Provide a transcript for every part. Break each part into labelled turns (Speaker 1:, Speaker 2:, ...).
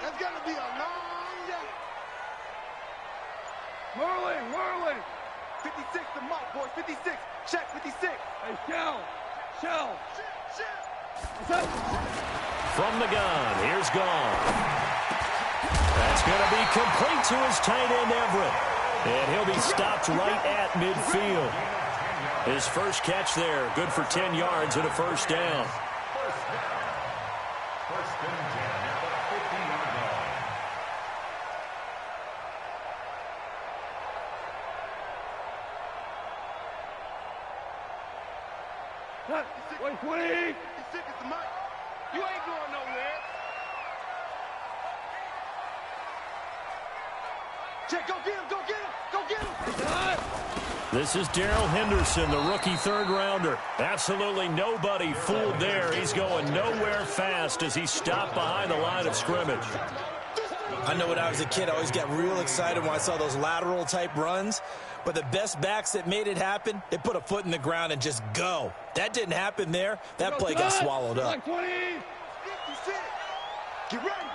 Speaker 1: That's going to be a long day.
Speaker 2: Whirling.
Speaker 1: 56 the mark, boys. 56. Check 56.
Speaker 2: Hey, Shell.
Speaker 3: From the gun, here's Gone. That's going to be complete to his tight end, Everett. And he'll be stopped right at midfield. His first catch there, good for 10 yards and a first down.
Speaker 2: Wait, 20.
Speaker 1: He's sick as the mic. You ain't going nowhere. Check, go get him.
Speaker 3: This is Darrell Henderson, the rookie third-rounder. Absolutely nobody fooled there. He's going nowhere fast as he stopped behind the line of scrimmage.
Speaker 4: I know when I was a kid, I always got real excited when I saw those lateral-type runs. But the best backs that made it happen, they put a foot in the ground and just go. That didn't happen there. That play got swallowed up.
Speaker 2: 20.
Speaker 1: 56. Get ready.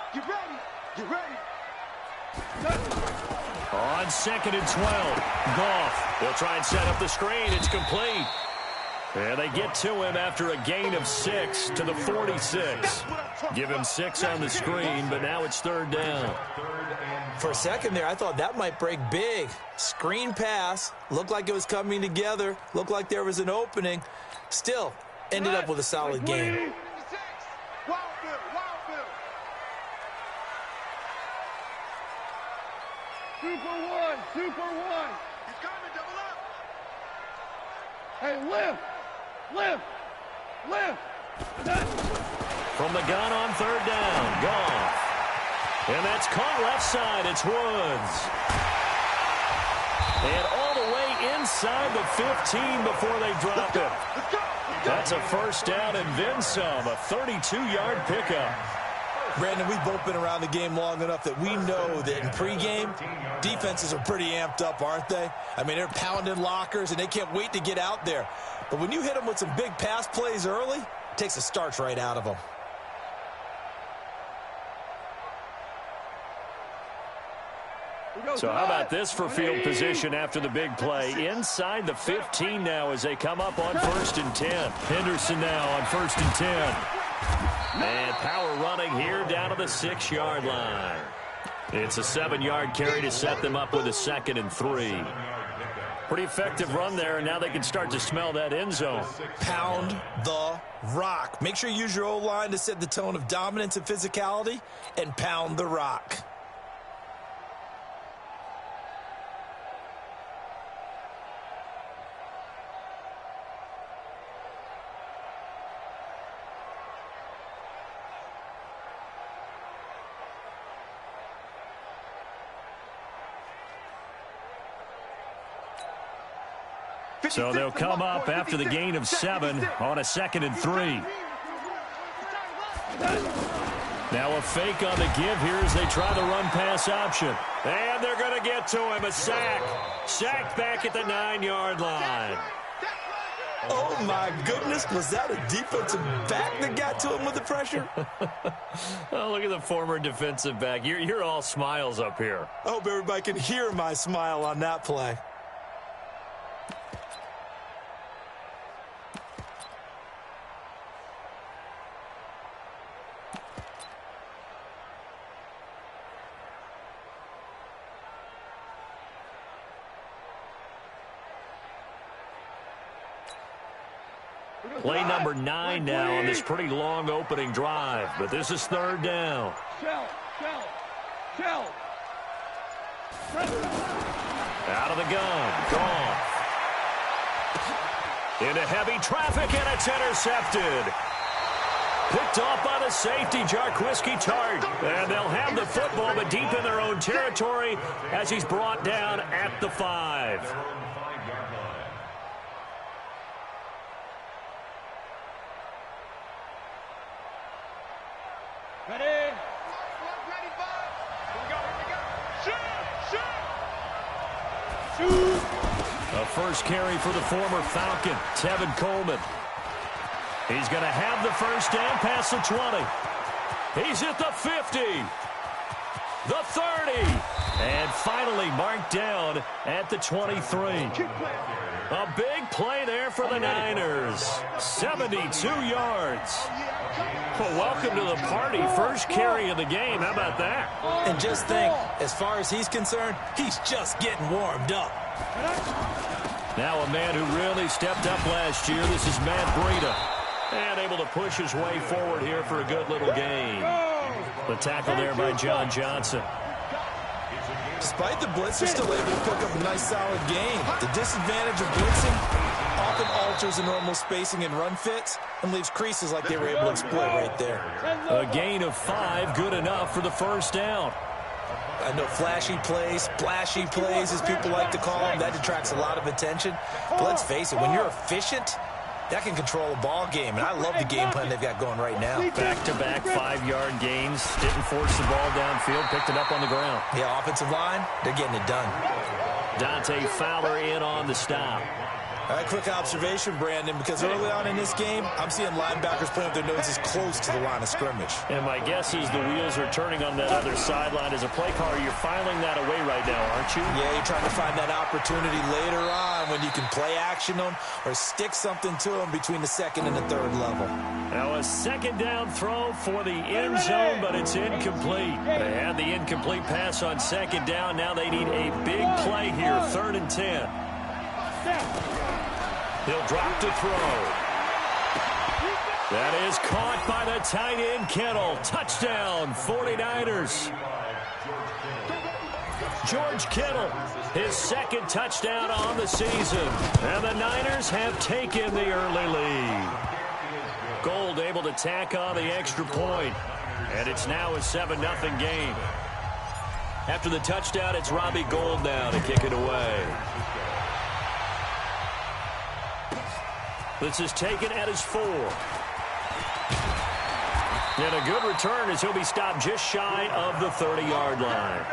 Speaker 3: On 2nd and 12, Goff. They'll try and set up the screen. It's complete. And they get to him after a gain of 6 to the 46. Give him 6 on the screen, but now it's 3rd down.
Speaker 4: For a second there, I thought that might break big. Screen pass. Looked like it was coming together. Looked like there was an opening. Still, ended up with a solid game.
Speaker 1: Wild Bill.
Speaker 2: Super one.
Speaker 1: He's coming, double up.
Speaker 2: Hey, lift.
Speaker 3: From the gun on 3rd down, Goff. And that's caught left side. It's Woods. And all the way inside the 15 before they drop it. That's a first down and then some. A 32-yard pickup.
Speaker 4: Brandon, we've both been around the game long enough that we know that in pregame, defenses are pretty amped up, aren't they? I mean, they're pounding lockers, and they can't wait to get out there. But when you hit them with some big pass plays early, it takes the starch right out of them.
Speaker 3: So how about this for field position after the big play? Inside the 15 now as they come up on 1st and 10. Henderson now on 1st and 10. And power running here down to the 6-yard line. It's a 7-yard carry to set them up with a 2nd and 3. Pretty effective run there, and now they can start to smell that end zone.
Speaker 4: Pound the rock. Make sure you use your O-line to set the tone of dominance and physicality, and pound the rock.
Speaker 3: So they'll come up after the gain of 7 on a 2nd and 3. Now a fake on the give here as they try the run-pass option. And they're going to get to him. A sack. Sacked back at the 9-yard line.
Speaker 4: Oh, my goodness. Was that a defensive back that got to him with the pressure?
Speaker 3: Oh, look at the former defensive back. You're all smiles up here.
Speaker 4: I hope everybody can hear my smile on that play.
Speaker 3: Play number 9 now on this pretty long opening drive, but this is 3rd down.
Speaker 2: Shell.
Speaker 3: Out of the gun, gone. Into heavy traffic, and it's intercepted. Picked off by the safety, Jarquiski Tart. And they'll have the football, but deep in their own territory as he's brought down at the 5.
Speaker 2: Ready? Shoot!
Speaker 3: A first carry for the former Falcon, Tevin Coleman. He's going to have the first down past the 20. He's at the 50. the 30, and finally marked down at the 23. A big play there for the Niners. 72 yards. Well, welcome to the party. First carry of the game. How about that?
Speaker 4: And just think, as far as he's concerned, he's just getting warmed up.
Speaker 3: Now a man who really stepped up last year. This is Matt Breida. And able to push his way forward here for a good little gain. The tackle there by John Johnson.
Speaker 4: Despite the blitz, they're still able to pick up a nice, solid gain. The disadvantage of blitzing often alters the normal spacing and run fits and leaves creases like they were able to exploit right there.
Speaker 3: A gain of 5, good enough for the first down.
Speaker 4: I know flashy plays, splashy plays, as people like to call them, that detracts a lot of attention. But let's face it, when you're efficient, that can control a ball game, and I love the game plan they've got going right now.
Speaker 3: Back-to-back 5-yard gains. Didn't force the ball downfield. Picked it up on the ground.
Speaker 4: Yeah, offensive line, they're getting it done.
Speaker 3: Dante Fowler in on the stop.
Speaker 4: All right, quick observation, Brandon, because early on in this game, I'm seeing linebackers playing with their noses close to the line of scrimmage.
Speaker 3: And my guess is the wheels are turning on that other sideline. As a play caller, you're filing that away right now, aren't you?
Speaker 4: Yeah, you're trying to find that opportunity later on when you can play action them or stick something to them between the second and the third level.
Speaker 3: Now a second down throw for the end zone, but it's incomplete. They had the incomplete pass on second down. Now they need a big play here, 3rd and 10. He'll drop to throw. That is caught by the tight end, Kittle. Touchdown, 49ers. George Kittle, his second touchdown on the season. And the Niners have taken the early lead. Gold able to tack on the extra point. And it's now a 7-0 game. After the touchdown, it's Robbie Gould now to kick it away. This is taken at his 4. And a good return as he'll be stopped just shy of the 30-yard line.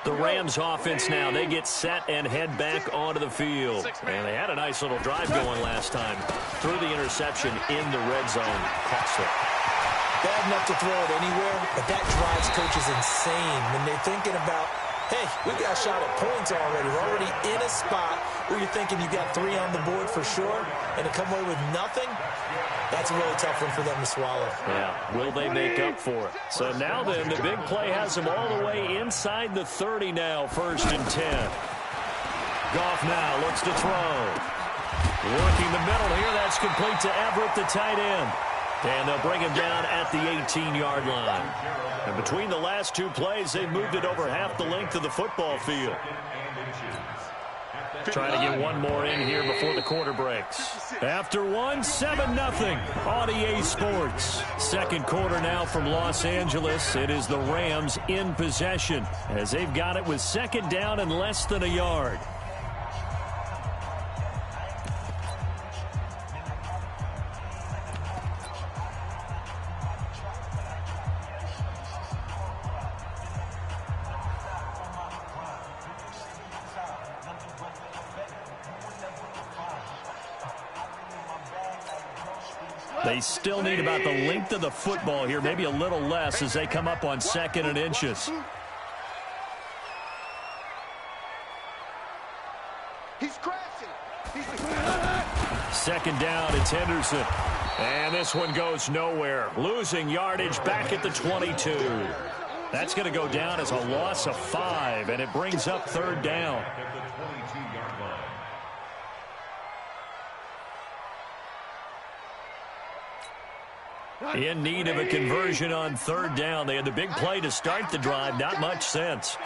Speaker 3: The Rams offense now, they get set and head back onto the field. And they had a nice little drive going last time. Threw the interception in the red zone. Costly.
Speaker 4: Bad enough to throw it anywhere, but that drives coaches insane when they're thinking about, hey, we got a shot at points already. We're already in a spot where you're thinking you got 3 on the board for sure, and to come away with nothing, that's a really tough one for them to swallow.
Speaker 3: Yeah, will they make up for it? So now then, the big play has them all the way inside the 30 now, 1st and 10. Goff now looks to throw. Working the middle here, that's complete to Everett, the tight end. And they'll bring him down at the 18-yard line. And between the last 2 plays, they've moved it over half the length of the football field. Trying to get one more in here before the quarter breaks. After one, 7-0 on EA Sports. Second quarter now from Los Angeles. It is the Rams in possession as they've got it with second down and less than a yard. They still need about the length of the football here, maybe a little less as they come up on 2nd and inches.
Speaker 1: He's crashing.
Speaker 3: Second down, it's Henderson. And this one goes nowhere. Losing yardage back at the 22. That's going to go down as a loss of 5, and it brings up 3rd down. In need of a conversion on 3rd down. They had the big play to start the drive. Not much sense.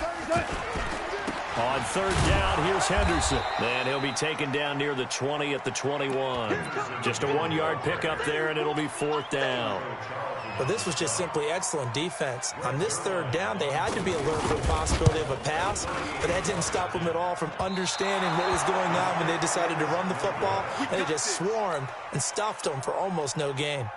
Speaker 3: On 3rd down, here's Henderson. And he'll be taken down near the 20 at the 21. Just a 1-yard pickup there, and it'll be 4th down.
Speaker 4: But this was just simply excellent defense. On this 3rd down, they had to be alert for the possibility of a pass, but that didn't stop them at all from understanding what was going on when they decided to run the football, and they just swarmed and stuffed them for almost no gain.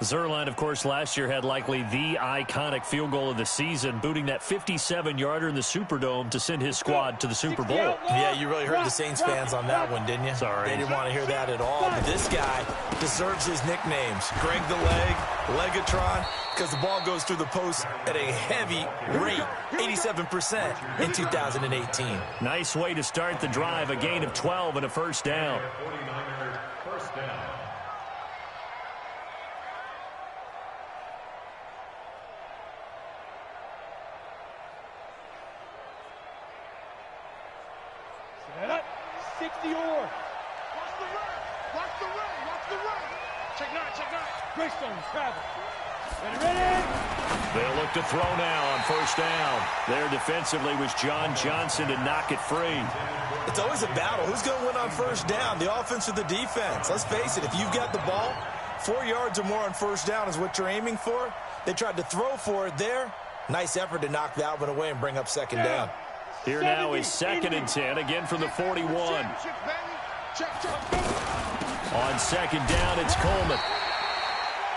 Speaker 3: Zerline, of course, last year had likely the iconic field goal of the season, booting that 57-yarder in the Superdome to send his squad to the Super Bowl.
Speaker 4: Yeah, you really hurt the Saints fans on that one, didn't you?
Speaker 3: Sorry.
Speaker 4: They didn't want to hear that at all. But this guy deserves his nicknames. Greg the Leg, Legatron, because the ball goes through the post at a heavy rate, 87% in 2018.
Speaker 3: Nice way to start the drive, a gain of 12 and a first down.
Speaker 2: Set up. 60 or.
Speaker 1: Watch the run. Watch the run. Watch the run. Check nine.
Speaker 2: Greystone travel. Ready.
Speaker 3: They'll look to throw now on first down. There defensively was John Johnson to knock it free.
Speaker 4: It's always a battle. Who's going to win on first down, the offense or the defense? Let's face it, if you've got the ball, 4 yards or more on first down is what you're aiming for. They tried to throw for it there. Nice effort to knock that one away and bring up second down.
Speaker 3: Here now is 2nd and 10, again from the 41.
Speaker 1: Check.
Speaker 3: On second down, it's Coleman.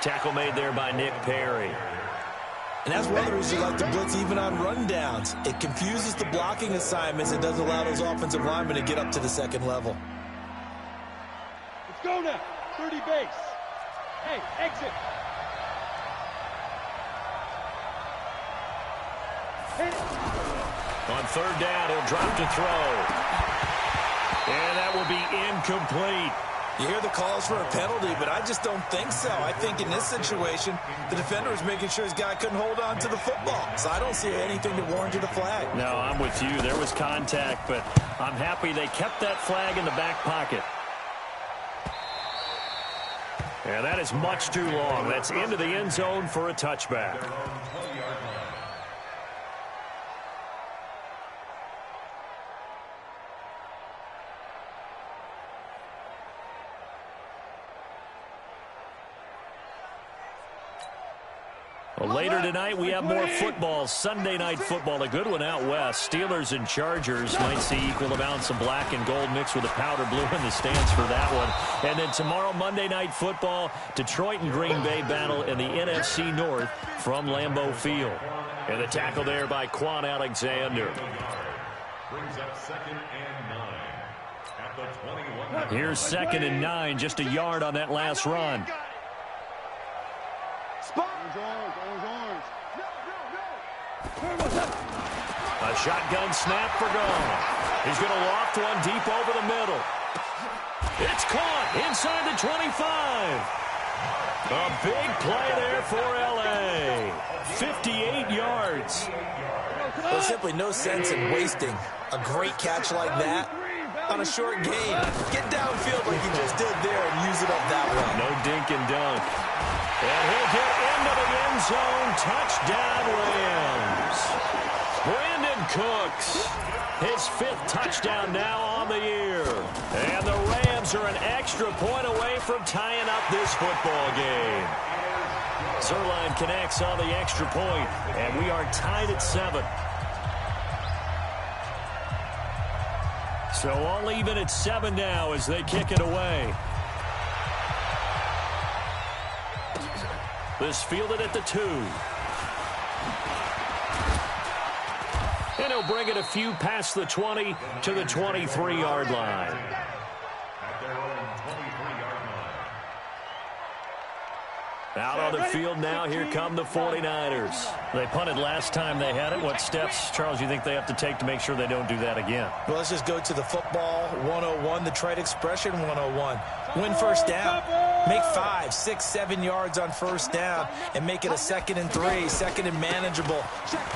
Speaker 3: Tackle made there by Nick Perry.
Speaker 4: And that's one of the reasons you like to blitz even on rundowns. It confuses the blocking assignments. It doesn't allow those offensive linemen to get up to the second level.
Speaker 2: Let's go now. 30 base. Hey, exit. Hit it.
Speaker 3: On third down, he'll drop to throw. And that will be incomplete.
Speaker 4: You hear the calls for a penalty, but I just don't think so. I think in this situation, the defender was making sure his guy couldn't hold on to the football. So I don't see anything that warranted a flag.
Speaker 3: No, I'm with you. There was contact, but I'm happy they kept that flag in the back pocket. And that is much too long. That's into the end zone for a touchback. Well, later tonight, we have more football. Sunday night football, a good one out west. Steelers and Chargers might see equal amounts of black and gold mixed with a powder blue in the stands for that one. And then tomorrow, Monday night football, Detroit and Green Bay battle in the NFC North from Lambeau Field. And the tackle there by Quan Alexander.
Speaker 5: Brings up 2nd and 9 at the 21.
Speaker 3: Here's 2nd and 9, just a yard on that last run. A shotgun snap for Gone. He's going to loft one deep over the middle. It's caught inside the 25. A big play there for L.A. 58 yards.
Speaker 4: There's simply no sense in wasting a great catch like that on a short gain. Get downfield like you just did there and use it up that way.
Speaker 3: No dink and dunk. And he'll get into the end zone. Touchdown, Rams. Brandon Cooks, his 5th touchdown now on the year. And the Rams are an extra point away from tying up this football game. Zerline connects on the extra point, and we are tied at 7. So all even at 7 now as they kick it away. This fielded at the 2. And he'll bring it a few past the 20 to the 23-yard line.
Speaker 5: At their own 23-yard line.
Speaker 3: Out on the field now, here come the 49ers. They punted last time they had it. What steps, Charles, you think they have to take to make sure they don't do that again?
Speaker 4: Well, let's just go to the football 101, the trade expression 101. Win first down. Make 5, 6, 7 yards on first down and make it a 2nd and 3, 2nd and manageable.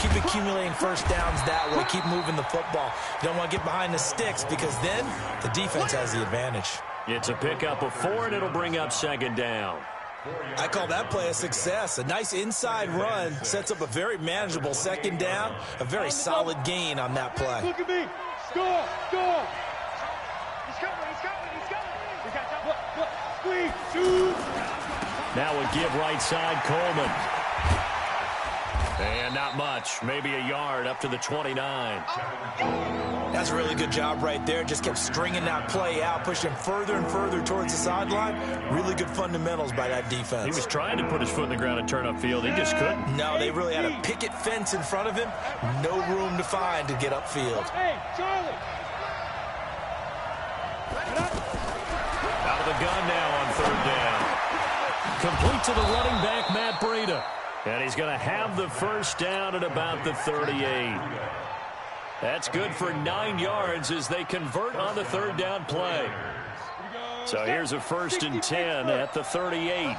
Speaker 4: Keep accumulating first downs that way. Keep moving the football. You don't want to get behind the sticks because then the defense has the advantage.
Speaker 3: It's a pickup of 4, and it'll bring up 2nd down.
Speaker 4: I call that play a success. A nice inside run sets up a very manageable 2nd down, a very solid gain on that play.
Speaker 2: Look at me. Score. Score.
Speaker 1: He's coming. He got that.
Speaker 2: Look. Squeeze. Shoot.
Speaker 3: Now a give right side, Coleman. And not much. Maybe a yard up to the 29.
Speaker 4: That's a really good job right there. Just kept stringing that play out, pushing further and further towards the sideline. Really good fundamentals by that defense.
Speaker 3: He was trying to put his foot in the ground and turn upfield. He just couldn't.
Speaker 4: No, they really had a picket fence in front of him. No room to find to get upfield.
Speaker 2: Hey, Charlie!
Speaker 3: Out of the gun now on third down. Complete to the running back, Matt Breida. And he's going to have the first down at about the 38. That's good for 9 yards as they convert on the third down play. So here's a 1st and 10 at the 38.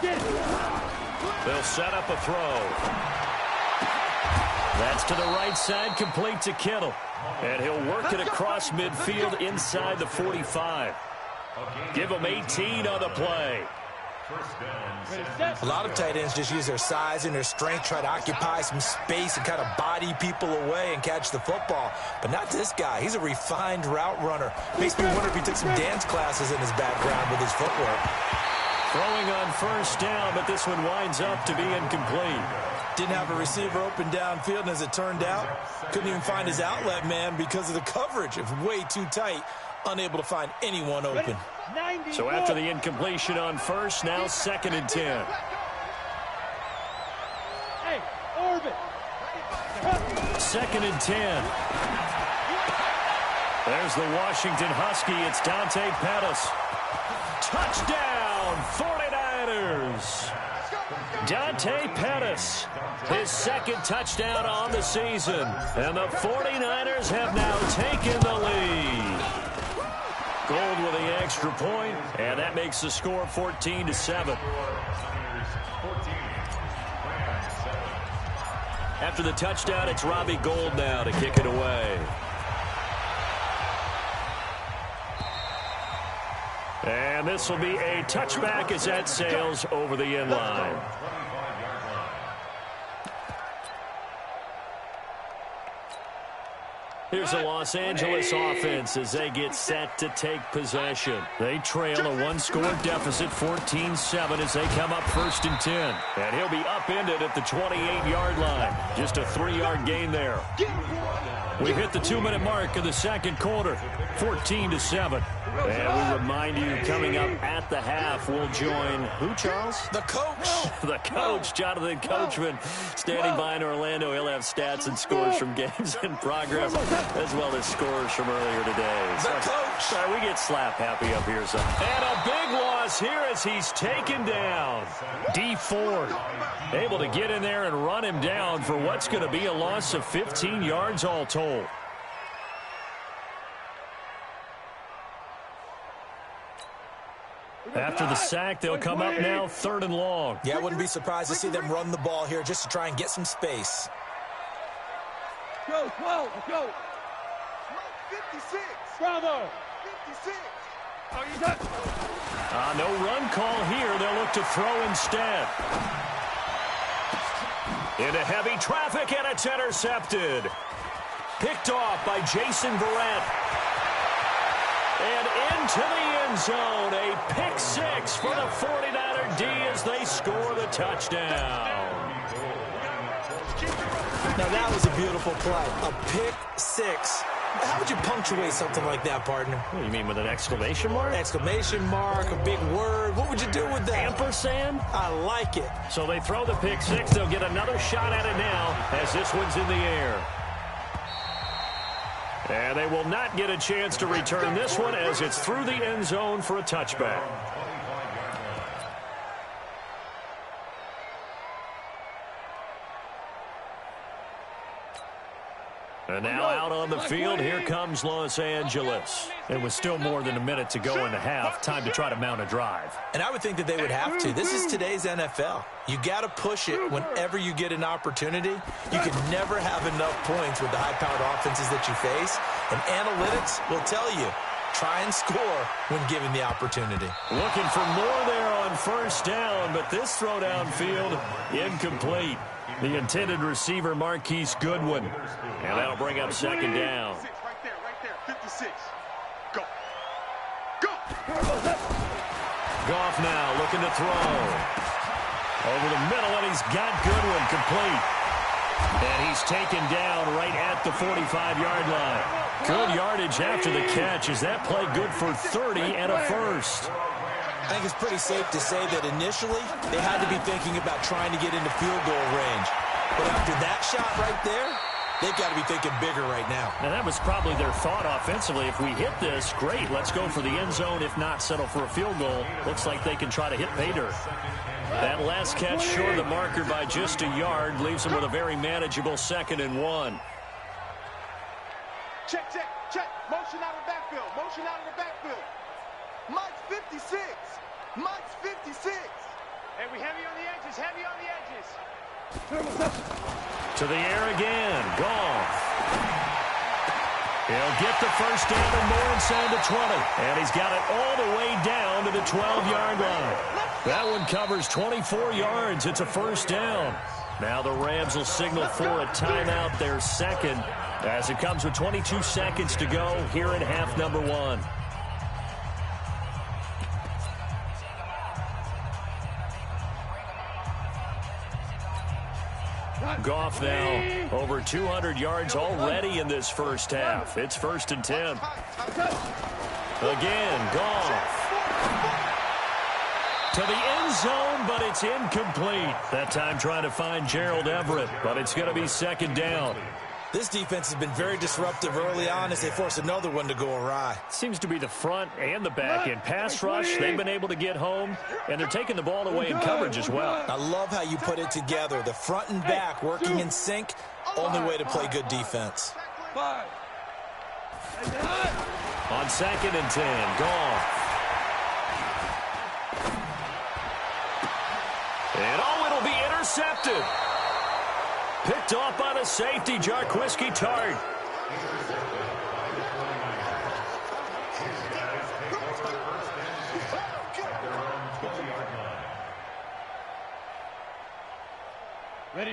Speaker 3: They'll set up a throw. That's to the right side, complete to Kittle. And he'll work it across midfield inside the 45. Give him 18 on the play.
Speaker 4: A lot of tight ends just use their size and their strength, try to occupy some space and kind of body people away and catch the football. But not this guy. He's a refined route runner. Makes me wonder if he took some dance classes in his background with his footwork.
Speaker 3: Throwing on first down, but this one winds up to be incomplete.
Speaker 4: Didn't have a receiver open downfield, and as it turned out, couldn't even find his outlet man because of the coverage. It was way too tight, unable to find anyone open.
Speaker 3: So after the incompletion on first, now 2nd and 10.
Speaker 2: Hey, Orbit!
Speaker 3: 2nd and 10. There's the Washington Husky. It's Dante Pettis. Touchdown, 49ers. Dante Pettis, his 2nd touchdown on the season. And the 49ers have now taken the lead. Gold with the extra point, and that makes the score 14-7. After the touchdown, it's Robbie Gould now to kick it away. And this will be a touchback as that sails over the end line. Here's the Los Angeles offense as they get set to take possession. They trail a 1-score deficit, 14-7, as they come up 1st and 10. And he'll be upended at the 28-yard line. Just a 3-yard gain there. We've hit the 2-minute mark of the second quarter, 14-7. And we remind you, coming up at the half, we'll join who, Charles?
Speaker 4: The coach.
Speaker 3: The coach, Jonathan Coachman, standing by in Orlando. He'll have stats and scores from games in progress, as well as scores from earlier today.
Speaker 4: The coach.
Speaker 3: Sorry, we get slap happy up here. And a big loss here as he's taken down. D Ford able to get in there and run him down for what's going to be a loss of 15 yards all told. After the sack, they'll come up now 3rd and long.
Speaker 4: Yeah, I wouldn't be surprised to see them run the ball here just to try and get some space.
Speaker 2: Go, 12, go.
Speaker 1: 56.
Speaker 2: Bravo.
Speaker 1: 56. Oh, you
Speaker 3: No run call here. They'll look to throw instead. Into heavy traffic, and it's intercepted. Picked off by Jason Verrett. And into the end zone, a pick 6 for the 49er D as they score the touchdown.
Speaker 4: Now that was a beautiful play, a pick 6. How would you punctuate something like that, partner?
Speaker 3: What do you mean, with an exclamation mark?
Speaker 4: Exclamation mark, a big word. What would you do with that?
Speaker 3: Ampersand?
Speaker 4: I like it.
Speaker 3: So they throw the pick 6. They'll get another shot at it now as this one's in the air. And they will not get a chance to return this one as it's through the end zone for a touchback. And now out on the field, here comes Los Angeles. It was still more than a minute to go in the half. Time to try to mount a drive.
Speaker 4: And I would think that they would have to. This is today's NFL. You got to push it whenever you get an opportunity. You can never have enough points with the high-powered offenses that you face. And analytics will tell you, try and score when given the opportunity.
Speaker 3: Looking for more there on first down, but this throw downfield incomplete. The intended receiver, Marquise Goodwin. And that'll bring up 2nd down.
Speaker 1: Right there, 56. Go. Go.
Speaker 3: Goff now looking to throw. Over the middle, and he's got Goodwin complete. And he's taken down right at the 45-yard line. Good yardage after the catch. Is that play good for 30 and a first?
Speaker 4: I think it's pretty safe to say that initially they had to be thinking about trying to get into field goal range. But after that shot right there, they've got to be thinking bigger right now.
Speaker 3: And that was probably their thought offensively. If we hit this, great, let's go for the end zone. If not, settle for a field goal. Looks like they can try to hit pay dirt. That last catch short of the marker by just a yard leaves them with a very manageable 2nd and 1.
Speaker 1: Check, check, check. Motion out of the backfield. Motion out of the backfield. Mike's 56. Mike's 56. Hey, we heavy on the edges. Heavy on the edges.
Speaker 3: To the air again. Goff. He'll get the first down and more inside the 20. And he's got it all the way down to the 12-yard line. That one covers 24 yards. It's a first down. Now the Rams will signal for a timeout, their second, as it comes with 22 seconds to go here in half number 1. Goff now over 200 yards already in this first half. It's 1st and 10. Again, Goff. To the end zone, but it's incomplete. That time trying to find Gerald Everett, but it's going to be 2nd down.
Speaker 4: This defense has been very disruptive early on as they force another one to go awry.
Speaker 3: Seems to be the front and the back end pass rush. They've been able to get home, and they're taking the ball away in coverage as well.
Speaker 4: I love how you put it together. The front and back working in sync. Only way to play good defense.
Speaker 3: On 2nd and 10, Goff. And it'll be intercepted. Picked off by the safety, Jarquiski Tart.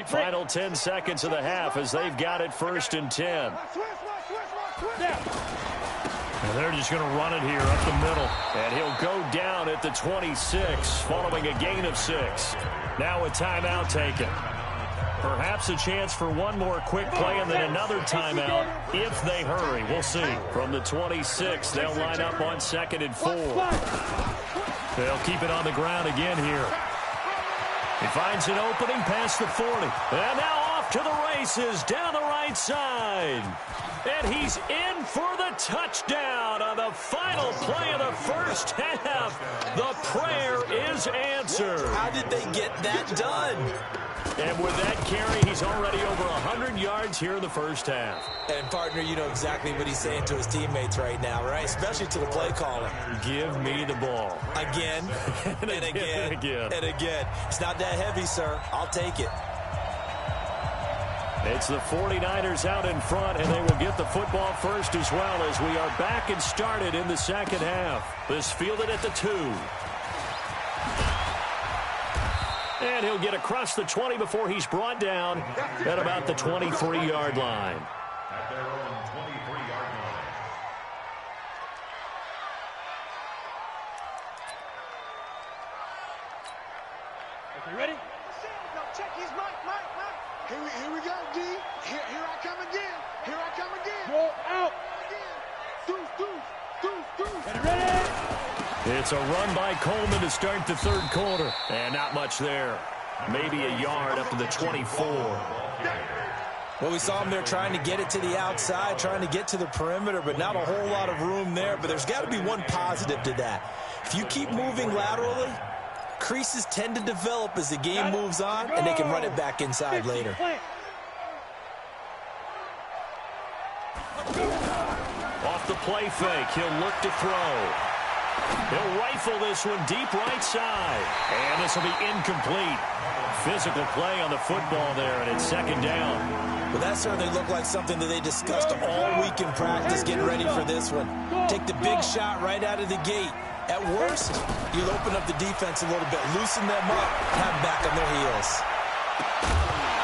Speaker 3: Final 10 seconds of the half as they've got it 1st and 10. And they're just going to run it here up the middle. And he'll go down at the 26 following a gain of 6. Now a timeout taken. Perhaps a chance for one more quick play and then another timeout if they hurry. We'll see. From the 26, they'll line up on 2nd and 4. They'll keep it on the ground again here. He finds an opening past the 40. And now off to the races down the right side. And he's in for the touchdown on the final play of the first half. The prayer is answered.
Speaker 4: How did they get that done?
Speaker 3: And with that carry, he's already over 100 yards here in the first half.
Speaker 4: And, partner, you know exactly what he's saying to his teammates right now, right? Especially to the play caller.
Speaker 3: Give me the ball.
Speaker 4: Again, and again, and again. It's not that heavy, sir. I'll take it.
Speaker 3: It's the 49ers out in front, and they will get the football first as well as we are back and started in the second half. This fielded at the 2. And he'll get across the 20 before he's brought down at about the 23-yard line.
Speaker 5: At their own 23-yard line.
Speaker 2: Okay, ready?
Speaker 1: No, check. He's Mike. Here we go, D. Here I come again. Here I come again.
Speaker 2: Roll out.
Speaker 1: Deuce.
Speaker 2: Ready, ready.
Speaker 3: It's a run by Coleman to start the third quarter. And not much there. Maybe a yard up to the 24.
Speaker 4: Well, we saw him there trying to get it to the outside, trying to get to the perimeter, but not a whole lot of room there. But there's got to be one positive to that. If you keep moving laterally, creases tend to develop as the game moves on, and they can run it back inside later.
Speaker 3: Off the play fake, he'll look to throw. He'll rifle this one deep right side. And this will be incomplete. Physical play on the football there, and it's 2nd down.
Speaker 4: Well, that certainly looked like something that they discussed all week in practice, getting ready for this one. Take the big shot right out of the gate. At worst, you'll open up the defense a little bit, loosen them up, have them back on their heels.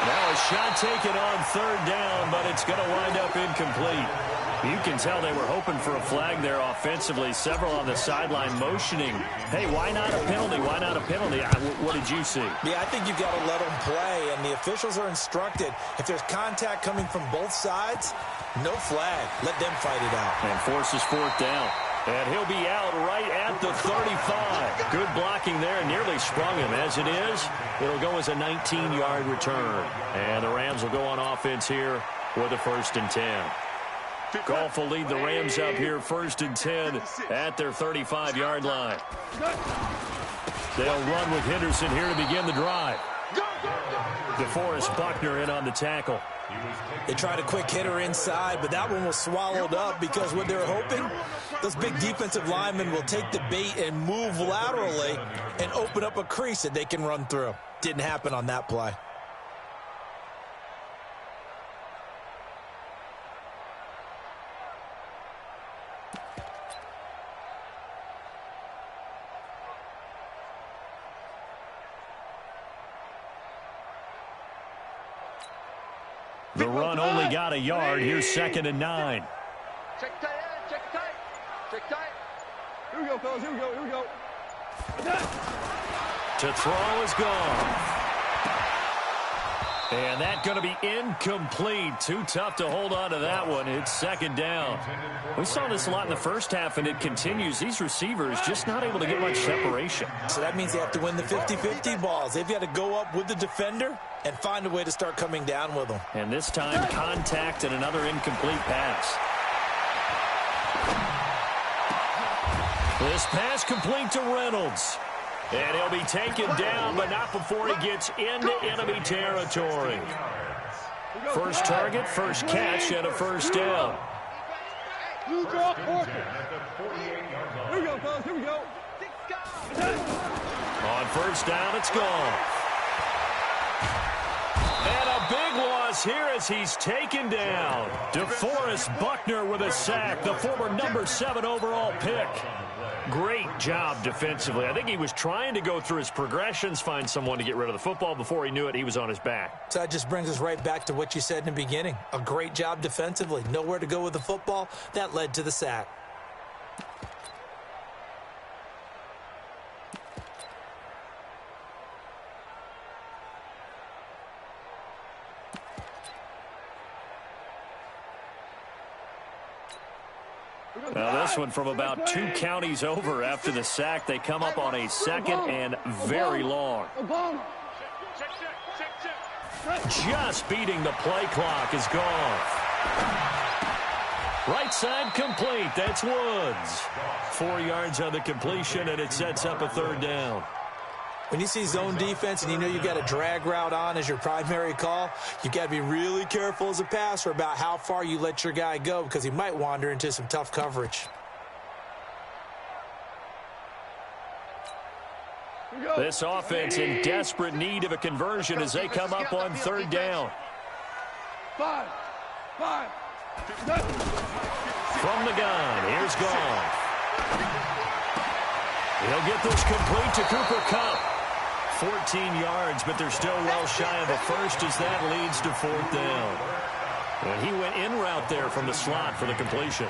Speaker 3: Now a shot taken on 3rd down, but it's going to wind up incomplete. You can tell they were hoping for a flag there offensively. Several on the sideline motioning. Hey, why not a penalty? Why not a penalty? What did you see?
Speaker 4: Yeah, I think you've got to let them play, and the officials are instructed. If there's contact coming from both sides, no flag. Let them fight it out.
Speaker 3: And forces fourth down. And he'll be out right at the 35. Good blocking there. Nearly sprung him. As it is, it'll go as a 19-yard return. And the Rams will go on offense here with a 1st and 10. Goff will lead the Rams up here 1st and 10 at their 35-yard line. They'll run with Henderson here to begin the drive. DeForest Buckner in on the tackle.
Speaker 4: They tried a quick hitter inside, but that one was swallowed up because what they're hoping, those big defensive linemen will take the bait and move laterally and open up a crease that they can run through. Didn't happen on that play.
Speaker 3: The run only got a yard. Here's 2nd and 9.
Speaker 1: Check tight, check tight, check tight.
Speaker 2: Here we go, fellas. Here we go. Here we go.
Speaker 3: To throw is gone. And that's going to be incomplete. Too tough to hold on to that one. It's 2nd down. We saw this a lot in the first half, and it continues. These receivers just not able to get much separation.
Speaker 4: So that means they have to win the 50-50 balls. They've got to go up with the defender and find a way to start coming down with them.
Speaker 3: And this time, contact and another incomplete pass. This pass complete to Reynolds. And he'll be taken down, but not before he gets into enemy territory. First target, first catch, and a 1st down.
Speaker 2: Here we go, fellas. Here we go.
Speaker 3: On 1st down, it's gone. And a big loss here as he's taken down. DeForest Buckner with a sack, the former number 7 overall pick. Great job defensively. I think he was trying to go through his progressions, find someone to get rid of the football. Before he knew it, he was on his back.
Speaker 4: So that just brings us right back to what you said in the beginning. A great job defensively. Nowhere to go with the football. That led to the sack.
Speaker 3: Now this one from about 2 counties over after the sack. They come up on a 2nd and very long. Just beating the play clock is gone. Right side complete. That's Woods. 4 yards on the completion, and it sets up a 3rd down.
Speaker 4: When you see zone defense and you know you got a drag route on as your primary call, you got to be really careful as a passer about how far you let your guy go because he might wander into some tough coverage.
Speaker 3: This offense in desperate need of a conversion as they come up on 3rd down.
Speaker 2: 5.
Speaker 3: From the gun, here's Goff. He'll get this complete to Cooper Kupp. 14 yards, but they're still well shy of a 1st as that leads to 4th down. And he went in route there from the slot for the completion.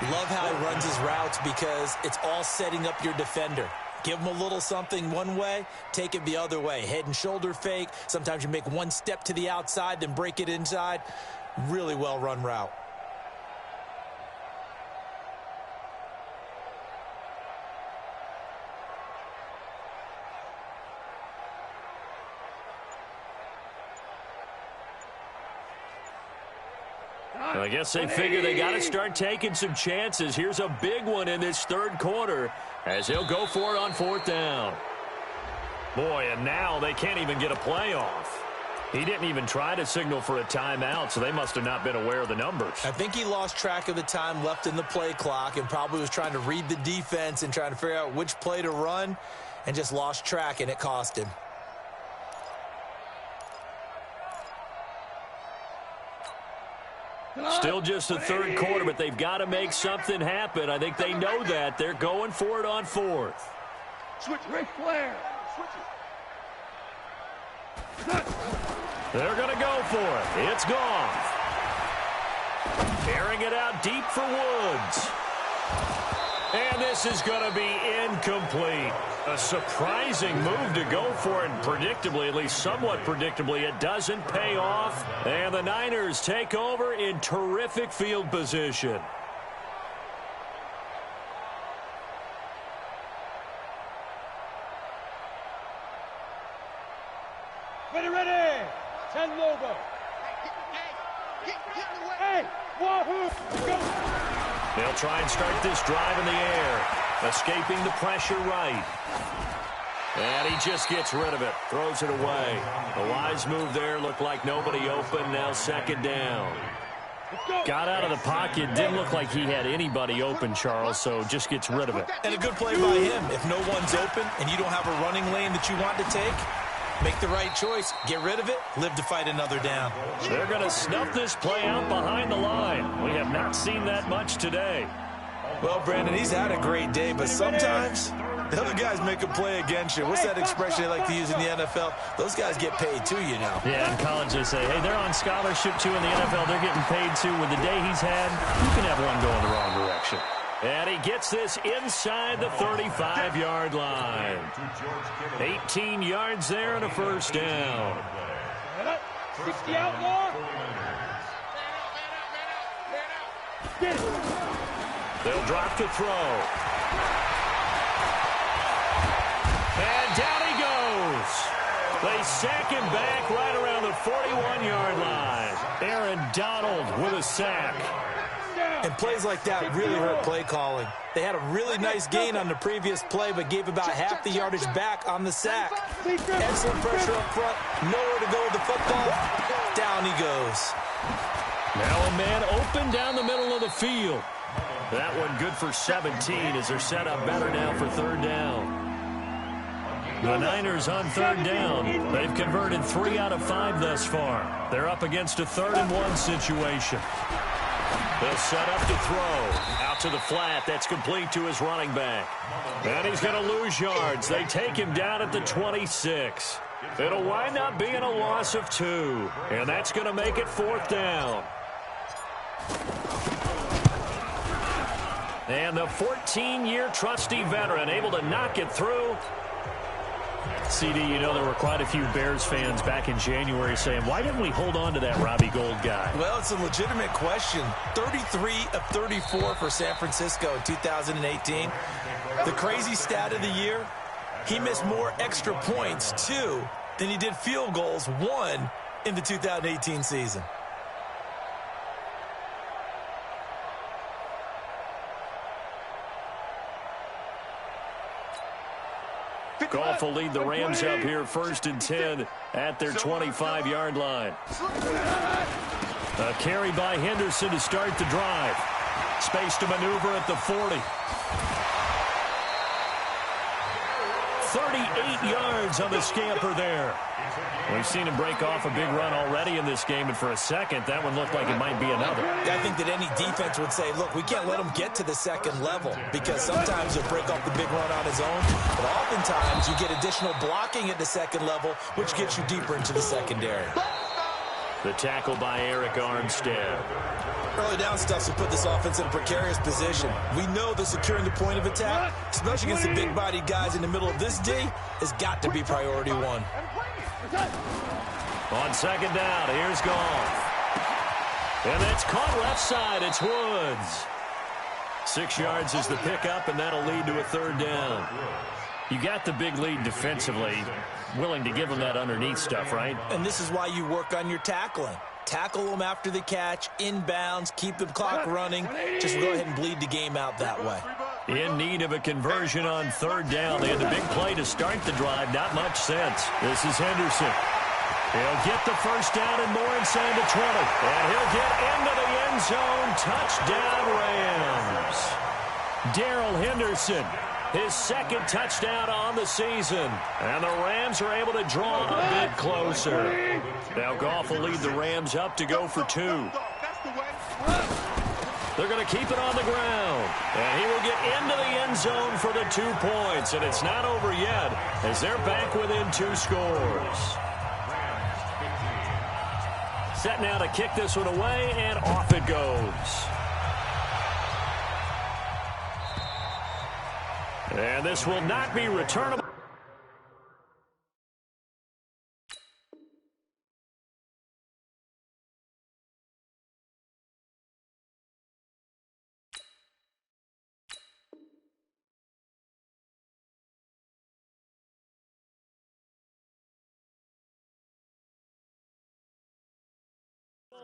Speaker 4: Love how he runs his routes because it's all setting up your defender. Give him a little something one way, take it the other way. Head and shoulder fake. Sometimes you make one step to the outside, then break it inside. Really well run route.
Speaker 3: I guess they figure they got to start taking some chances. Here's a big one in this 3rd quarter as he'll go for it on 4th down. Boy, and now they can't even get a play off. He didn't even try to signal for a timeout, so they must have not been aware of the numbers.
Speaker 4: I think he lost track of the time left in the play clock and probably was trying to read the defense and trying to figure out which play to run and just lost track, and it cost him.
Speaker 3: Still just the 3rd quarter, but they've got to make something happen. I think they know that. They're going for it on 4th.
Speaker 2: Switch, Ric Flair.
Speaker 3: They're going to go for it. It's Goff. Airing it out deep for Woods. And this is going to be incomplete. A surprising move to go for it, and predictably, at least somewhat predictably, it doesn't pay off. And the Niners take over in terrific field position.
Speaker 2: Ready. 10 Lobo. Hey, wahoo! Go!
Speaker 3: They'll try and start this drive in the air. Escaping the pressure right. And he just gets rid of it. Throws it away. A wise move there. Looked like nobody open. Now second down. Got out of the pocket. Didn't look like he had anybody open, Charles, so just gets rid of it.
Speaker 4: And a good play by him. If no one's open and you don't have a running lane that you want to take, make the right choice. Get rid of it. Live to fight another down.
Speaker 3: They're going to snuff this play out behind the line. We have not seen that much today.
Speaker 4: Well, Brandon, he's had a great day, but sometimes the other guys make a play against you. What's that expression they like to use in the NFL? Those guys get paid too, you know.
Speaker 3: Yeah, in college they say, hey, they're on scholarship too. In the NFL, they're getting paid too. With the day he's had, you can have one going the wrong direction. And he gets this inside the 35-yard line. 18 yards there and a first down.
Speaker 2: 60 outlaw. Get it.
Speaker 3: They'll drop to throw. And down he goes. They sack him back right around the 41-yard line. Aaron Donald with a sack.
Speaker 4: And plays like that really hurt play calling. They had a really nice gain on the previous play, but gave about half the yardage back on the sack. Excellent pressure up front. Nowhere to go with the football. Down he goes.
Speaker 3: Now a man open down the middle of the field. That one good for 17 as they're set up better now for third down. The Niners on third down. They've converted 3 out of 5 thus far. They're up against a 3rd-and-1 situation. They'll set up to throw. Out to the flat. That's complete to his running back. And he's going to lose yards. They take him down at the 26. It'll wind up being a loss of 2. And that's going to make it 4th down. And the 14-year trusty veteran able to knock it through. CD, you know there were quite a few Bears fans back in January saying, why didn't we hold on to that Robbie Gould guy?
Speaker 4: Well, it's a legitimate question. 33 of 34 for San Francisco in 2018. The crazy stat of the year, he missed more extra points, 2, than he did field goals, 1, in the 2018 season.
Speaker 3: Goff will lead the Rams up here 1st and 10 at their 25-yard line. A carry by Henderson to start the drive. Space to maneuver at the 40. 38 yards on the scamper there. We've seen him break off a big run already in this game, and for a second, that one looked like it might be another.
Speaker 4: I think that any defense would say, look, we can't let him get to the second level, because sometimes he'll break off the big run on his own, but oftentimes you get additional blocking at the second level, which gets you deeper into the secondary.
Speaker 3: The tackle by Eric Armstead.
Speaker 4: Early down stuff will put this offense in a precarious position. We know that securing the point of attack, especially against the big-bodied guys in the middle of this D, has got to be priority 1.
Speaker 3: On second down, here's Goff. And that's caught left side. It's Woods. 6 yards is the pickup, and that'll lead to a 3rd down. You got the big lead defensively. Willing to give them that underneath stuff, right?
Speaker 4: And this is why you work on your tackling. Tackle them after the catch, inbounds, keep the clock running. Just go ahead and bleed the game out that way.
Speaker 3: In need of a conversion on 3rd down. They had the big play to start the drive. Not much sense. This is Henderson. He'll get the first down and more inside the 20. And he'll get into the end zone. Touchdown, Rams. Darrell Henderson, his 2nd touchdown on the season. And the Rams are able to draw a bit closer. Now Goff will lead the Rams up to go for 2. They're going to keep it on the ground. And he will get into the end zone for the 2 points. And it's not over yet as they're back within 2 scores. Set now to kick this one away, and off it goes. And this will not be returnable.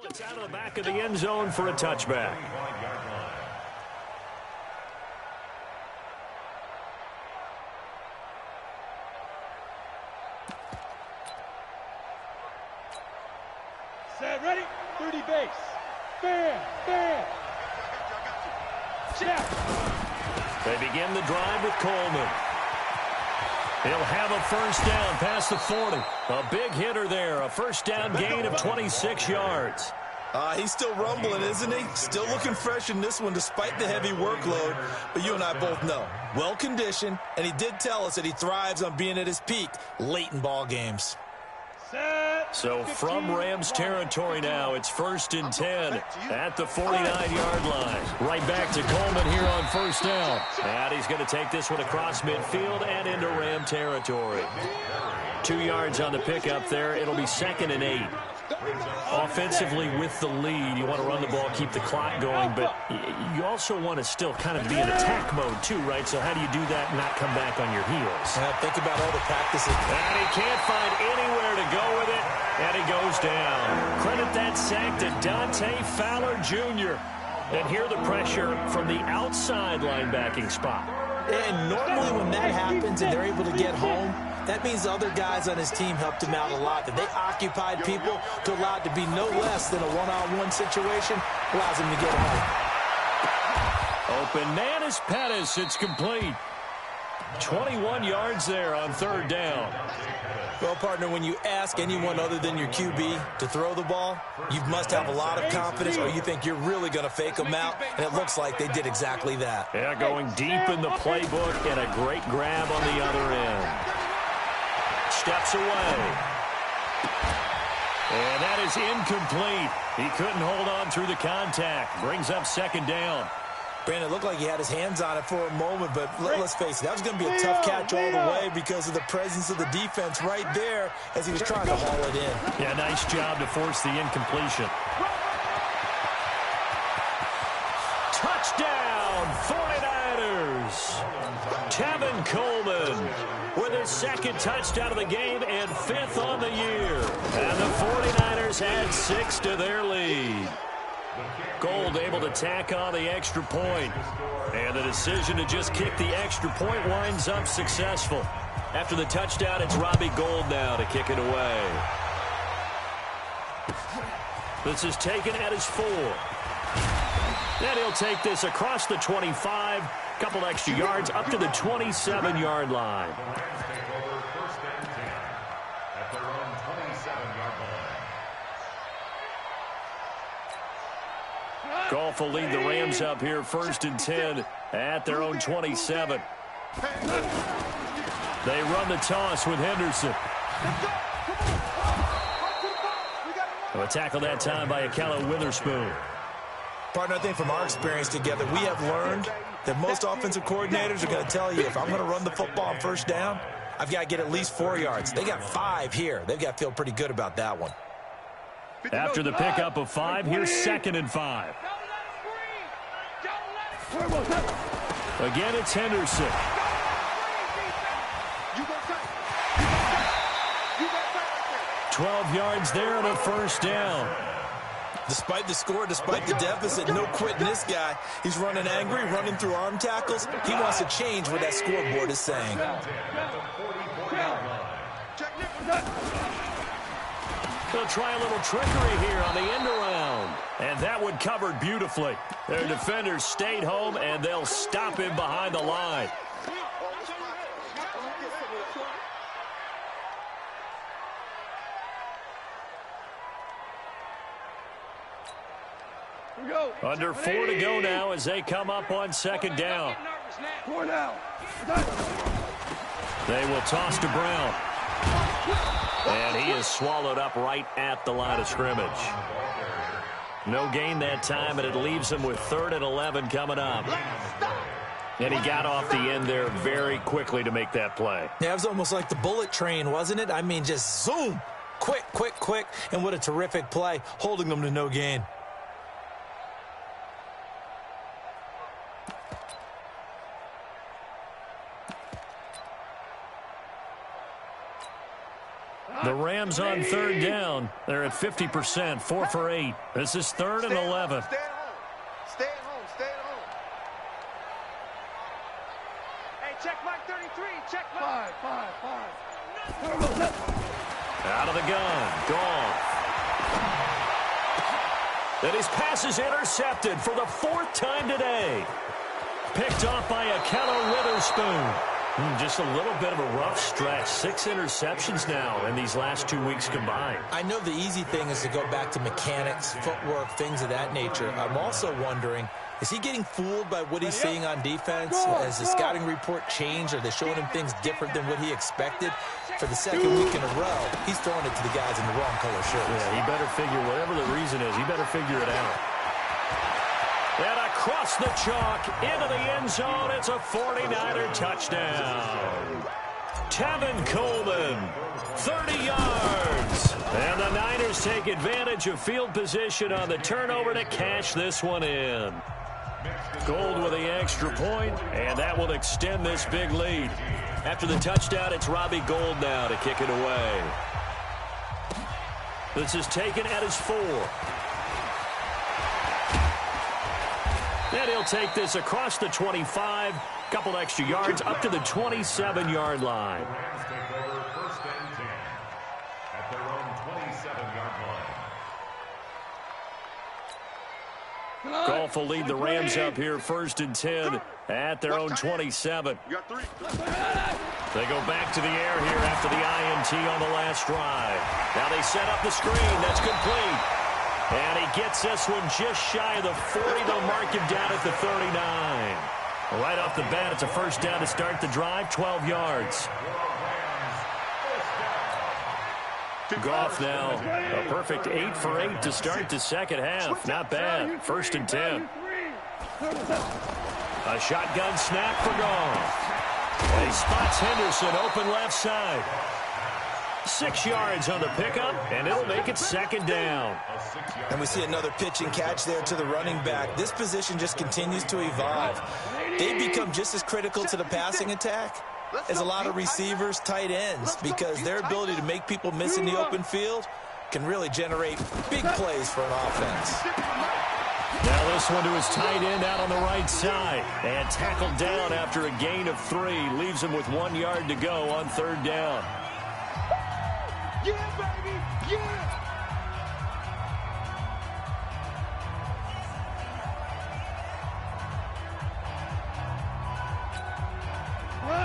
Speaker 3: It's out of the back of the end zone for a touchback.
Speaker 2: Set, ready, 30 base. Bam, bam. Check.
Speaker 3: They begin the drive with Coleman. He'll have a first down past the 40. A big hitter there. A first down gain of 26 yards.
Speaker 4: He's still rumbling, isn't he? Still looking fresh in this one despite the heavy workload. But you and I both know, well-conditioned, and he did tell us that he thrives on being at his peak late in ball games.
Speaker 3: So from Rams territory now, it's 1st and 10 at the 49-yard line. Right back to Coleman here on first down. And he's going to take this one across midfield and into Ram territory. 2 yards on the pickup there. It'll be 2nd and 8. Offensively with the lead, you want to run the ball, keep the clock going, but you also want to still kind of be in attack mode too, right? So how do you do that and not come back on your heels?
Speaker 4: Yeah, think about all the practices.
Speaker 3: And he can't find anywhere to go with it, and he goes down. Credit that sack to Dante Fowler Jr. And hear the pressure from the outside linebacking spot.
Speaker 4: And normally when that happens and they're able to get home, that means the other guys on his team helped him out a lot. That they occupied people to allow it to be no less than a one-on-one situation, allows him to get home.
Speaker 3: Open man is Pettis. It's complete. 21 yards there on 3rd down.
Speaker 4: Well, partner, when you ask anyone other than your QB to throw the ball, you must have a lot of confidence, or you think you're really going to fake them out, and it looks like they did exactly that.
Speaker 3: Yeah, going deep in the playbook, and a great grab on the other end. Steps away. And that is incomplete. He couldn't hold on through the contact. Brings up 2nd down.
Speaker 4: Brandon, it looked like he had his hands on it for a moment, but let's face it, that was going to be a tough catch all the way because of the presence of the defense right there as he was trying to haul it in.
Speaker 3: Yeah, nice job to force the incompletion. Touchdown, 49ers. Tevin Coleman with his 2nd touchdown of the game and 5th on the year. And the 49ers add 6 to their lead. Gold able to tack on the extra point. And the decision to just kick the extra point winds up successful. After the touchdown, it's Robbie Gould now to kick it away. This is taken at his 4. Then he'll take this across the 25. Couple extra yards up to the 27-yard line. Goff will lead the Rams up here 1st and 10 at their own 27. They run the toss with Henderson. A tackle that time by Akello Witherspoon.
Speaker 4: Partner, I think from our experience together, we have learned that most offensive coordinators are going to tell you, if I'm going to run the football on 1st down, I've got to get at least 4 yards. They got 5 here. They've got to feel pretty good about that one.
Speaker 3: After the pickup of 5, here's 2nd and 5. Again, it's Henderson. 12 yards there on a 1st down.
Speaker 4: Despite the score, despite the deficit, no quitting this guy. He's running angry, running through arm tackles. He wants to change what that scoreboard is saying.
Speaker 3: They'll try a little trickery here on the end around. And that one covered beautifully. Their defenders stayed home, and they'll stop him behind the line. Under 4 to go now as they come up on 2nd down.
Speaker 2: 4 now.
Speaker 3: They will toss to Brown. And he is swallowed up right at the line of scrimmage. No gain that time, and it leaves him with 3rd and 11 coming up. And he got off the end there very quickly to make that play.
Speaker 4: Yeah, it was almost like the bullet train, wasn't it? I mean, just zoom. Quick, quick, quick. And what a terrific play, holding them to no gain.
Speaker 3: The Rams on 3rd down. They're at 50%, 4 for 8. This is 3rd and 11.
Speaker 1: Stay at home. Stay at home. Stay at home. Hey, check mark 33. Check mark. 5.
Speaker 3: Out of the gun. Gone. And his pass is intercepted for the 4th time today. Picked off by Akello Witherspoon. Just a little bit of a rough stretch. 6 interceptions now in these last 2 weeks combined.
Speaker 4: I know the easy thing is to go back to mechanics, footwork, things of that nature. I'm also wondering, is he getting fooled by what he's seeing on defense? Has the scouting report changed? Are they showing him things different than what he expected? For the 2nd week in a row, he's throwing it to the guys in the wrong color shirts.
Speaker 3: Yeah, he better figure, whatever the reason is, he better figure it out. And across the chalk, into the end zone, it's a 49er touchdown. Tevin Coleman, 30 yards. And the Niners take advantage of field position on the turnover to cash this one in. Gold with the extra point, and that will extend this big lead. After the touchdown, it's Robbie Gould now to kick it away. This is taken at his 4. And he'll take this across the 25, couple extra yards up to the 27-yard line.
Speaker 5: Rams take over 1st and 10 at their own 27-yard line.
Speaker 3: Goff will lead the Rams up here 1st and 10 at their own 27.
Speaker 1: You got 3.
Speaker 3: They go back to the air here after the INT on the last drive. Now they set up the screen. That's complete. And he gets this one just shy of the 40. They'll mark him down at the 39. Right off the bat, it's a 1st down to start the drive, 12 yards. Goff now, a perfect 8 for 8 to start the 2nd half. Not bad. 1st and 10. A shotgun snap for Goff. And he spots Henderson open left side. 6 yards on the pickup, and it'll make it 2nd down.
Speaker 4: And we see another pitch and catch there to the running back. This position just continues to evolve. They become just as critical to the passing attack as a lot of receivers, tight ends, because their ability to make people miss in the open field can really generate big plays for an offense.
Speaker 3: Now this one to his tight end out on the right side. And tackled down after a gain of 3. Leaves him with 1 yard to go on 3rd down.
Speaker 1: Yeah, baby! Yeah!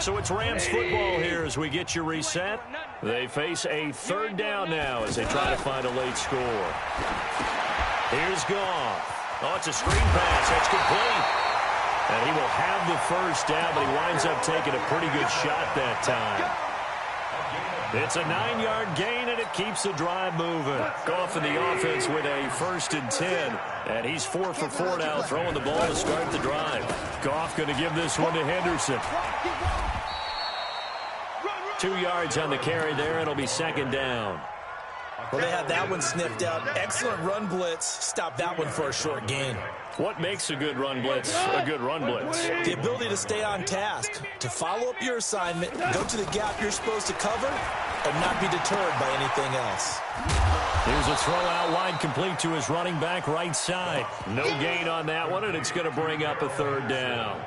Speaker 3: So it's Rams football here as we get you reset. They face a 3rd down now as they try to find a late score. Here's Goff. Oh, it's a screen pass. That's complete. And he will have the 1st down, but he winds up taking a pretty good shot that time. It's a 9-yard gain, and it keeps the drive moving. Goff in the offense with a 1st and 10. And he's 4 for 4 now, throwing the ball to start the drive. Goff going to give this one to Henderson. 2 yards on the carry there. It'll be 2nd down.
Speaker 4: Well, they had that one sniffed out. Excellent run blitz. Stop that one for a short gain.
Speaker 3: What makes a good run blitz a good run blitz?
Speaker 4: The ability to stay on task, to follow up your assignment, go to the gap you're supposed to cover, and not be deterred by anything else.
Speaker 3: Here's a throw out wide complete to his running back right side. No gain on that one, and it's going to bring up a 3rd down.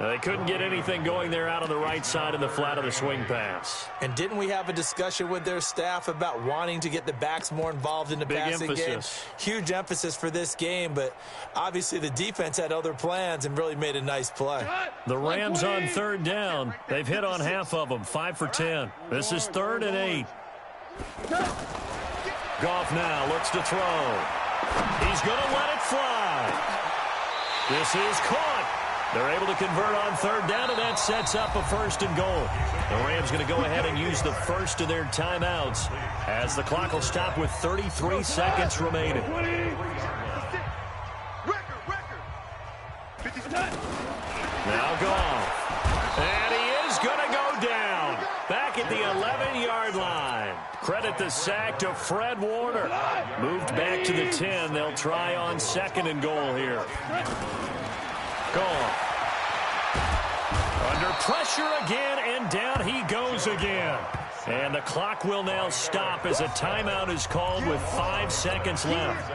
Speaker 3: Now, they couldn't get anything going there out on the right side in the flat of the swing pass.
Speaker 4: And didn't we have a discussion with their staff about wanting to get the backs more involved in the passing game? Huge emphasis for this game, but obviously the defense had other plans and really made a nice play.
Speaker 3: The Rams on 3rd down. They've hit on half of them, 5 for 10. This is 3rd and 8. Goff now looks to throw. He's going to let it fly. This is caught. They're able to convert on third down, and that sets up a 1st and goal. The Rams going to go ahead and use the first of their timeouts as the clock will stop with 33 seconds remaining. Now Goff. And he is going to go down. Back at the 11-yard line. Credit the sack to Fred Warner. Moved back to the 10. They'll try on 2nd and goal here. Goff. Under pressure again, and down he goes again. And the clock will now stop as a timeout is called with 5 seconds left.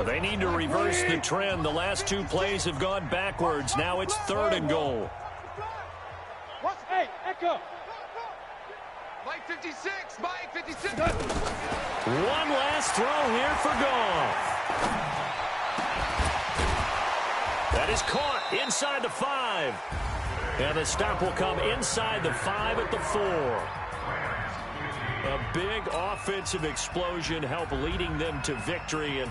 Speaker 3: They need to reverse the trend. The last 2 plays have gone backwards. Now it's 3rd and goal.
Speaker 2: Hey, Echo.
Speaker 1: Mike 56, Mike 56.
Speaker 3: One last throw here for Goff. That is caught inside the 5. And the stop will come inside the 5 at the 4. A big offensive explosion helped leading them to victory. And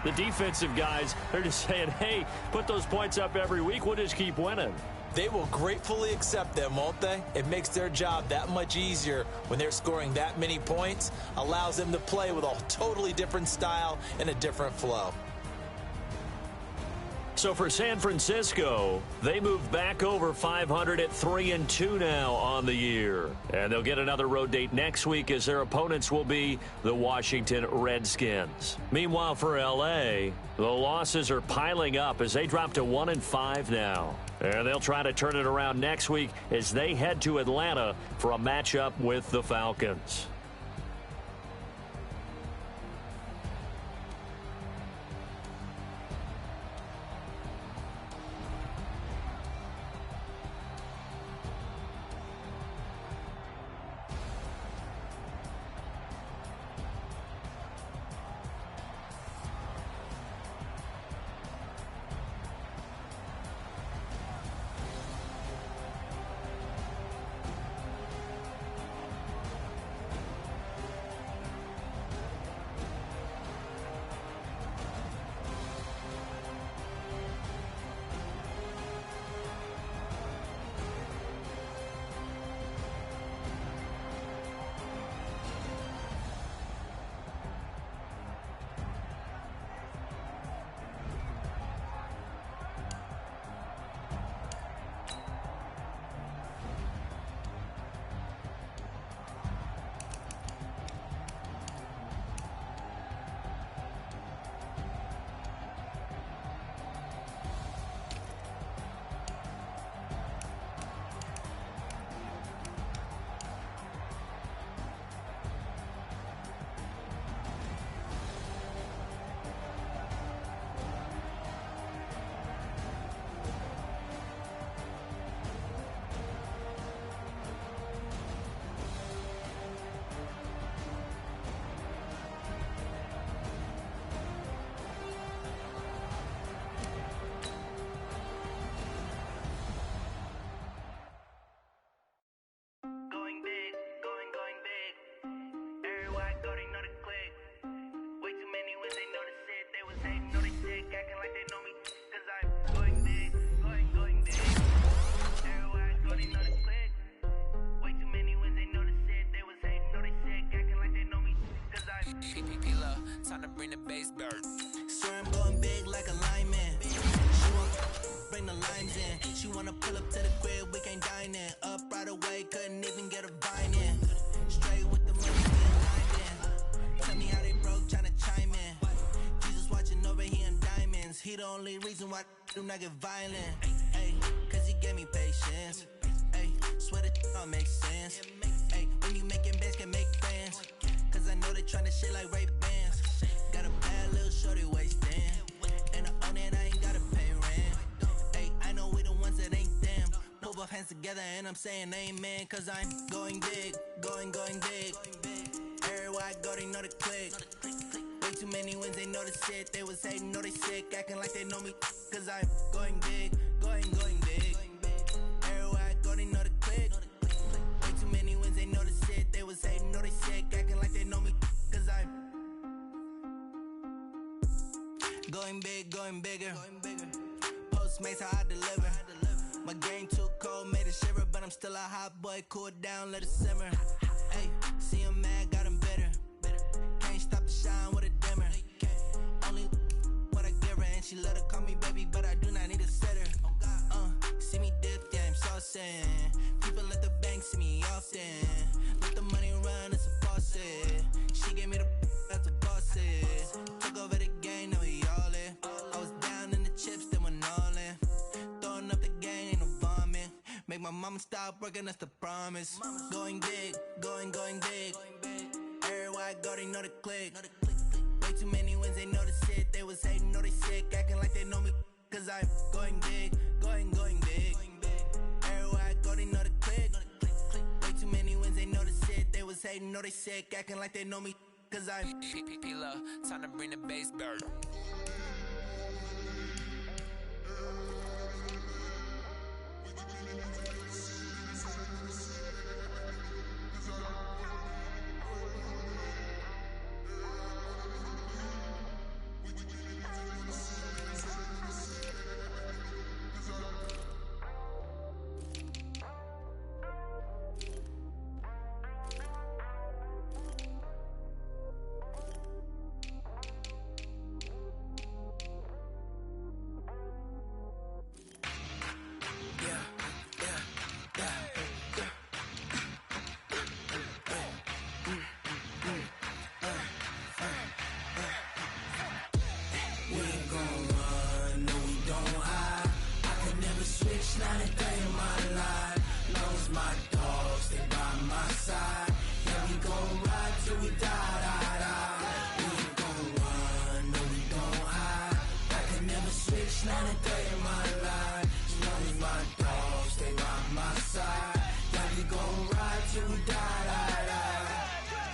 Speaker 3: the defensive guys, they're just saying, hey, put those points up every week. We'll just keep winning.
Speaker 4: They will gratefully accept them, won't they? It makes their job that much easier when they're scoring that many points. Allows them to play with a totally different style and a different flow.
Speaker 3: So for San Francisco, they move back over 500 at 3-2 now on the year. And they'll get another road date next week as their opponents will be the Washington Redskins. Meanwhile, for L.A., the losses are piling up as they drop to 1-5 now. And they'll try to turn it around next week as they head to Atlanta for a matchup with the Falcons.
Speaker 6: Time to bring the bass back. Swear I'm going big like a lineman. She won't bring the limes in. She wanna pull up to the crib, we can't dine in. Up right away, couldn't even get a vine in. Straight with the money, tell me how they broke, tryna chime in. Jesus watching over here in diamonds. He the only reason why do not get violent. Ay, cause he gave me patience. Ay, swear that don't make sense. Ay, when you making bands can make friends. Cause I know they tryna shit like Ray-Bans. Got a bad little shorty wasting. And I own it, I ain't gotta pay rent. Ay, I know we the ones that ain't them. Put both hands together and I'm saying amen. Cause I'm going big, going big. Everywhere I go, they know the click. Way too many wins, they know the shit. They was hating, know they sick, acting like they know me. Cause I'm going big, going big. Everywhere I go, they know the click. Way too many wins, they know the shit. They was hating, know they sick, acting like they know me. Cause I'm Going big, going bigger. Postmates how I deliver. My game too cold, made it shiver, but I'm still a hot boy. Cool down, let it simmer. Hey, see him mad, got him bitter. Can't stop the shine with a dimmer. Only what I give her, and she let her call me baby, but I do not need a sitter. See me dip, yeah, I'm saucing. People at the bank see me often. Let the money run, it's a faucet. She gave me the that's a boss it. Took over the game, now we all in. I was down in the chips, then went all in. Throwing up the game, ain't no vomit. Make my mama stop working, that's the promise. Going big, going big. Everywhere I go, they know the click. Way too many wins, they know the shit. They was hating, know they sick, acting like they know me. Cause I'm going big, going big. Everywhere I go, they know the click. Way too many wins, they know the shit. They was hating, know they sick, acting like they know me. Cause I'm P-P-P-Love, time to bring the bass bird.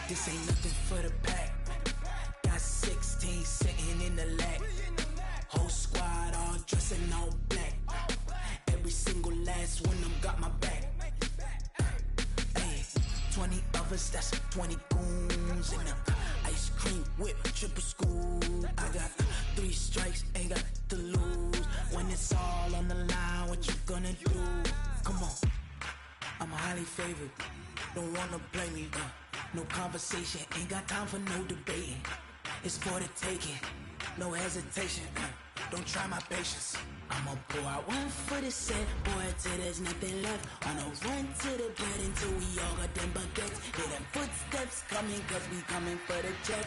Speaker 6: This ain't nothing for the pack. Got 16 sitting in the lap. Whole squad all dressing all black. Every single last one of them got my back. Hey, 20 of us, that's 20 goons in the ice cream whip, triple scoop. I got 3 strikes, ain't got to lose. When it's all on the line, what you gonna do? Come on, I'm highly favored. Don't wanna play me, no conversation, ain't got time for no debating. It's for the taking, no hesitation. Don't try my patience. I'ma pour out one for the set, boy, till there's nothing left. On a run to the bed until we all got them baguettes. Hear them footsteps coming, cause we coming for the check.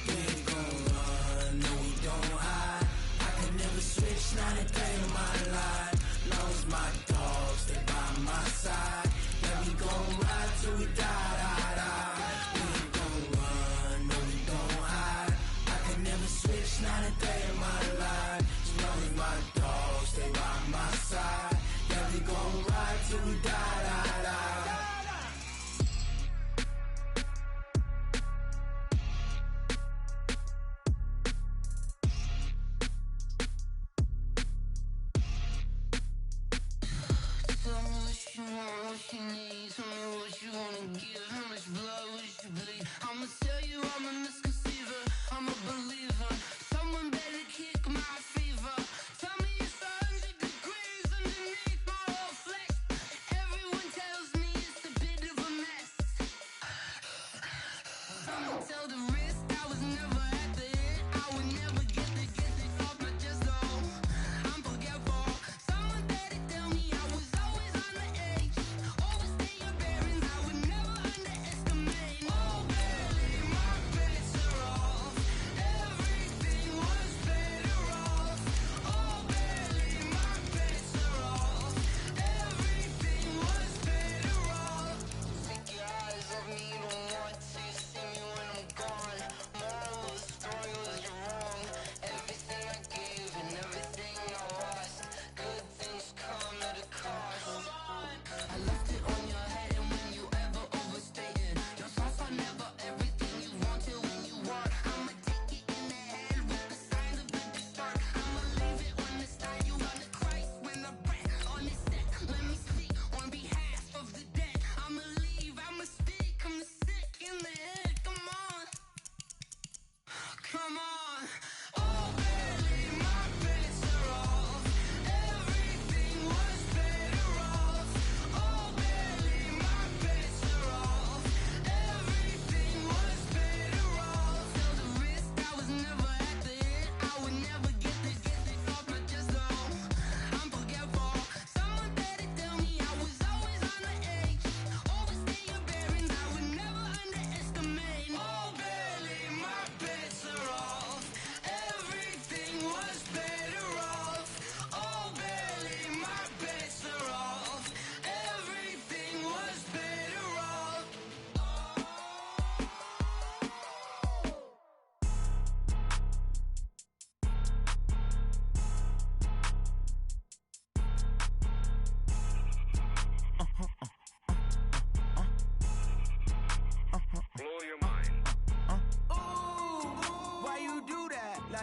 Speaker 6: We ain't gon' run, no we don't hide. I can never switch, not a day in my life. Long as my dogs stay by my side. Yeah, we gon' ride till we die, die, die. We ain't gon' run, no we don't hide. I can never switch, not a day in my life. As long as my dogs stay by my side. Yeah, we gon' ride till we die, die, die.
Speaker 7: Tell me what you want, what you need. Tell me what you wanna give. How much blood would you bleed? I'ma tell you I'm a misconceiver. I'm a believer. Someone better kick my fever. Tell me it's 100 degrees underneath my whole flesh. Everyone tells me it's a bit of a mess. I'ma tell the risk I was never at the end. I would never get this off my chest though. I'm forgetful. Someone better tell me I was always on the edge. Overstay your bearings, I would never underestimate.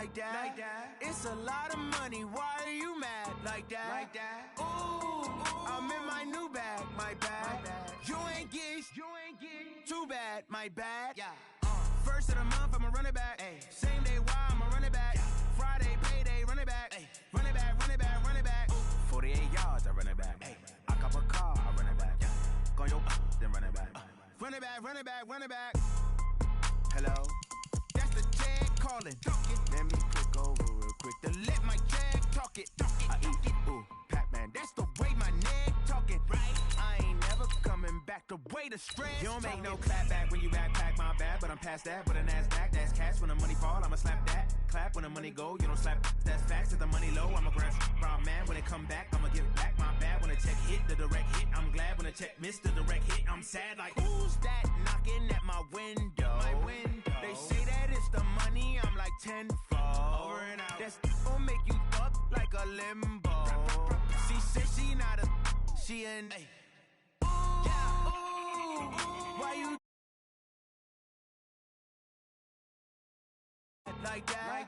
Speaker 6: like that. It's a lot of money, why are you mad like that? Ooh, I'm in my new bag, my bad. You ain't get too bad, my bad. First of the month, I'ma run it back. Same day, why I'ma run it back. Friday, payday, run it back. Run it back, run it back, run it back. 48 yards, I run it back. I cop a car, I run it back. Go yo, then run it back. Run it back, run it back, run it back. Hello? That's the jag calling. Let me click over real quick to let my jag talk it. I eat it, ooh, Pac-Man. That's the way my neck talking. Right? I ain't never coming back the way the stress. You don't make no clap back when you backpack, my bad. But I'm past that, but a NASDAQ, that's cash. When the money fall, I'ma slap that. Clap when the money go, you don't slap. That's facts. If the money low, I'ma grab brown man. When it come back, I'ma give back my bad. When the check hit, the direct hit. I'm glad when the check missed the direct hit. I'm sad like, who's that knocking at my window? My window. They say that it's the money, I'm like tenfold. Over and out. That's gon' make you up like a limbo. She said she not a, she an. Ooh, why you like that?